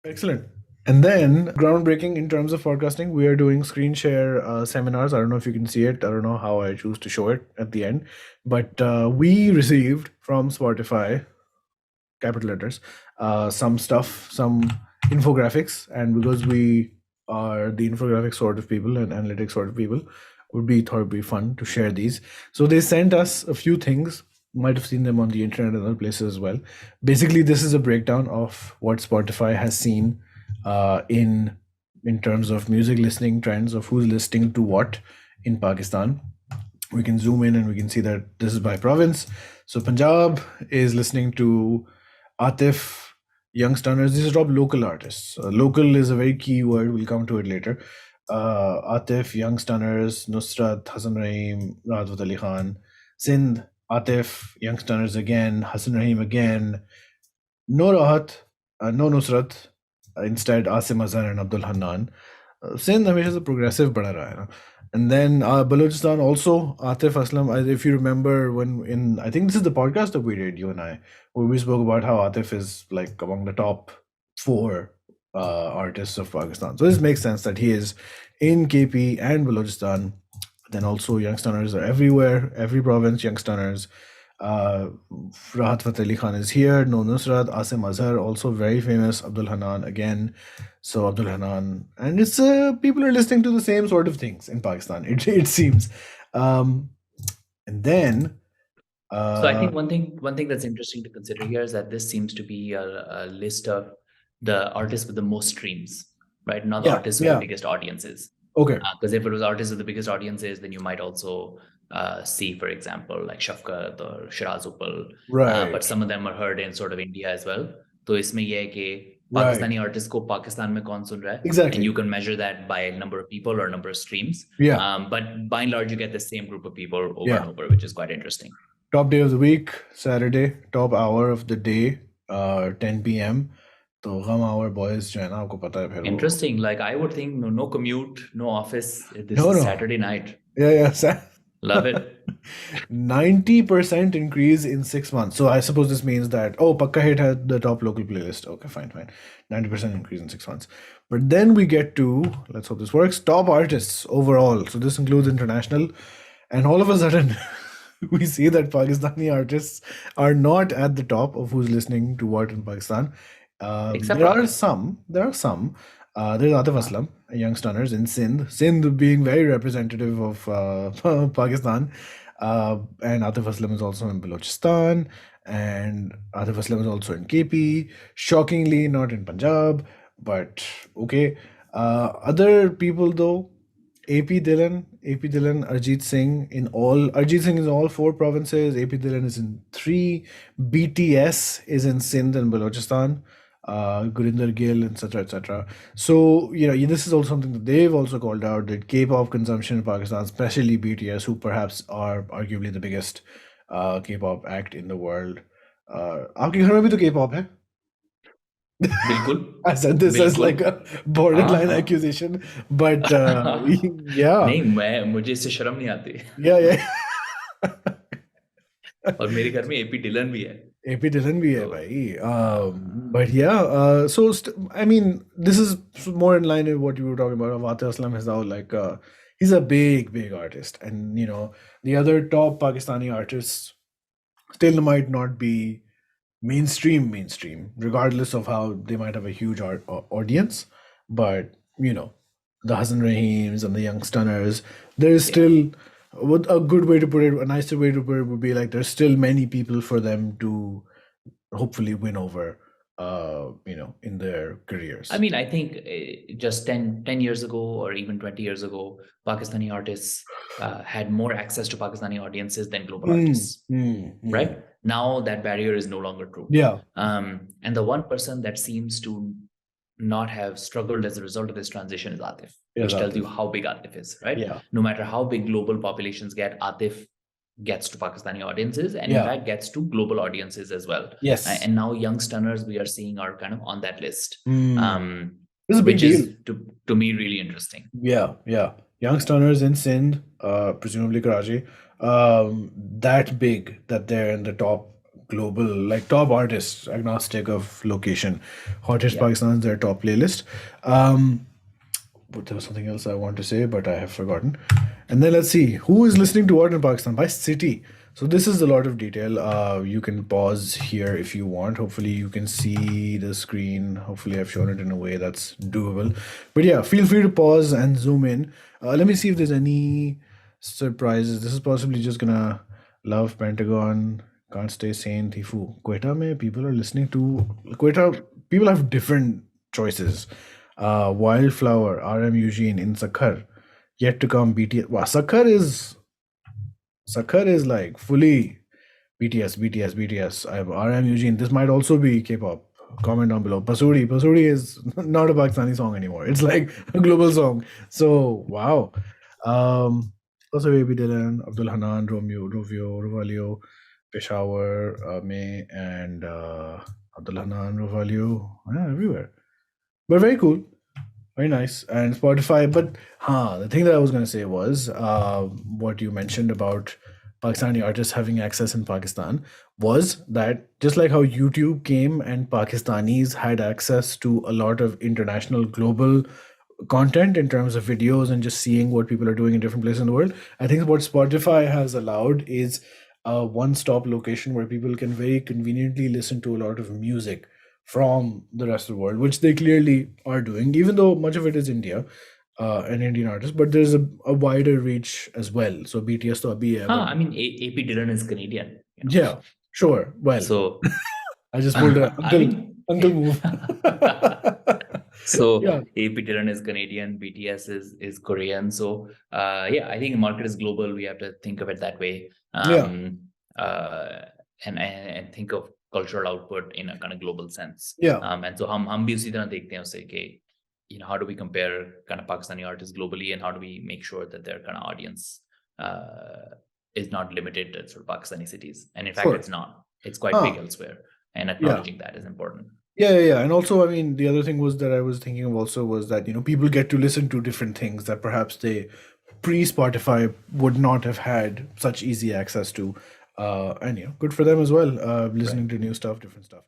Excellent. And then groundbreaking in terms of podcasting, we are doing screen share seminars. I don't know if you can see it. I don't know how I choose to show it at the end, but we received from Spotify, capital letters, some stuff, some infographics, and because we are the infographic sort of people and analytics sort of people, thought it'd be fun to share these. So they sent us a few things. Might have seen them on the internet and other places as well. Basically, this is a breakdown of what Spotify has seen in terms of music listening trends of who's listening to what in Pakistan. We can zoom in and we can see that this is by province. So Punjab is listening to Atif, Youngsters. These are top local artists. Local is a very key word. We'll come to it later. Atif, Youngsters, Nusrat, Hassan Rahim, Rahat Ali Khan. Sindh, Atif, Youngsters again, Hassan Rahim again. No Rahat, no Nusrat. Instead, Asim Azhar and Abdul Hannan. Sindh हमेशा से progressive बढ़ा रहा है ना. And then Balochistan also, Atif Aslam. If you remember I think this is the podcast that we did, you and I, where we spoke about how Atif is like among the top 4 artists of Pakistan. So this makes sense that he is in KP and Balochistan. Then also Youngsters are everywhere, every province, Youngsters. Rahat Ali Khan is here. No Nusrat, Asim Azhar, also very famous. Abdul Hanan again. So Abdul Hanan, and it's people are listening to the same sort of things in Pakistan. It seems, and then. So I think one thing that's interesting to consider here is that this seems to be a list of the artists with the most streams, right? Not the artists with the biggest audiences. Okay. Because if it was artists with the biggest audiences, then you might also see, for example, like Shafqat or Shiraz Uppal. Right. But some of them are heard in sort of India as well. So इसमें ये है कि Pakistani artists को Pakistan में कौन सुन रहा है? Exactly. And you can measure that by number of people or number of streams. Yeah. But by and large, you get the same group of people over and over, which is quite interesting. Top day of the week, Saturday. Top hour of the day, 10 p.m. तो गम our boys जो है ना आपको पता है फिर Interesting. Like I would think no commute, no office. This is Saturday night. Yeah. Love it. 90% increase in 6 months. So I suppose this means that, Pakka Hit had the top local playlist. Okay, fine. 90% increase in 6 months. But then we get to, let's hope this works, top artists overall. So this includes international. And all of a sudden, we see that Pakistani artists are not at the top of who's listening to what in Pakistan. There are some. There's Atif Aslam, Youngsters in Sindh being very representative of Pakistan. And Atif Aslam is also in Balochistan, and Atif Aslam is also in KP. Shockingly, not in Punjab, but okay. Other people though, AP Dhillon, Arjit Singh Arjit Singh is in all 4 provinces. AP Dhillon is in 3. BTS is in Sindh and Balochistan. Gurinder Gill, etc. So this is also something that they've also called out, that K-pop consumption in Pakistan, especially BTS, who perhaps are arguably the biggest K-pop act in the world. आपके घर में भी तो K-pop है? बिल्कुल. I said this as like a borderline accusation, but yeah. नहीं, मुझे इससे शर्म नहीं आती. Yeah. और मेरे घर में AP Dhillon भी है. AP Dhillon bhi hai bhai. But yeah, so I mean, this is more in line with what you were talking about. Atif Aslam is now like he's a big artist, and the other top Pakistani artists still might not be mainstream, regardless of how they might have a huge audience. But the Hassan Rahims and the Youngsters, there's still. A good way to put it, a nicer way to put it would be like there's still many people for them to hopefully win over, in their careers. I mean, I think just 10 years ago or even 20 years ago, Pakistani artists had more access to Pakistani audiences than global artists, right? Now that barrier is no longer true. Yeah. And the one person that seems to not have struggled as a result of this transition is Atif, which tells you how big Atif is, right? Yeah. No matter how big global populations get, Atif gets to Pakistani audiences and in fact gets to global audiences as well. Yes. And now Youngsters we are seeing are kind of on that list. This is a big which deal. Is to me really interesting. Yeah. Youngsters in Sindh, presumably Karachi, that big that they're in the top global, like top artists, agnostic of location. Hottest Yeah. Pakistan is their top playlist. But there was something else I want to say, but I have forgotten. And then let's see who is listening to what in Pakistan by city. So this is a lot of detail. You can pause here if you want. Hopefully you can see the screen. Hopefully I've shown it in a way that's doable. But yeah, feel free to pause and zoom in. Let me see if there's any surprises. This is possibly just gonna love Pentagon. Can't stay sane. Thifu. Quetta mein people are listening to Quetta. People have different choices. Wildflower, RM Eugene in Sakhar. Yet to come BTS. Wow, Sakhar is like fully BTS. I'm RM Eugene. This might also be K-pop. Comment down below. Pasuri is not a Pakistani song anymore. It's like a global song. So wow. Also Baby Dylan, Abdul Hanan, Rovio, Rovalio, Peshawar, May, and Abdul Hanan, Rovalio, everywhere. But very cool. Very nice. And Spotify, but the thing that I was going to say was what you mentioned about Pakistani artists having access in Pakistan was that just like how YouTube came and Pakistanis had access to a lot of international global content in terms of videos and just seeing what people are doing in different places in the world. I think what Spotify has allowed is a one-stop location where people can very conveniently listen to a lot of music from the rest of the world, which they clearly are doing, even though much of it is India and Indian artists, but there's a wider reach as well. So BTS to abhi hai, I mean, AP Dylan is Canadian. yeah, sure. Well, So I just pulled an I mean, uncle move. so Yeah. AP Dylan is Canadian, BTS is Korean. So yeah, I think the market is global. We have to think of it that way. And think of cultural output in a kind of global sense. Yeah. And so हम भी उसी तरह देखते हैं उसे कि how do we compare kind of Pakistani artists globally, and how do we make sure that their kind of audience is not limited to sort of Pakistani cities? And in fact, it's not. It's quite big elsewhere, and acknowledging that is important. Yeah. And also, I mean, the other thing was that I was thinking of also was that, people get to listen to different things that perhaps they pre-Spotify would not have had such easy access to. And good for them as well, listening to new stuff, different stuff.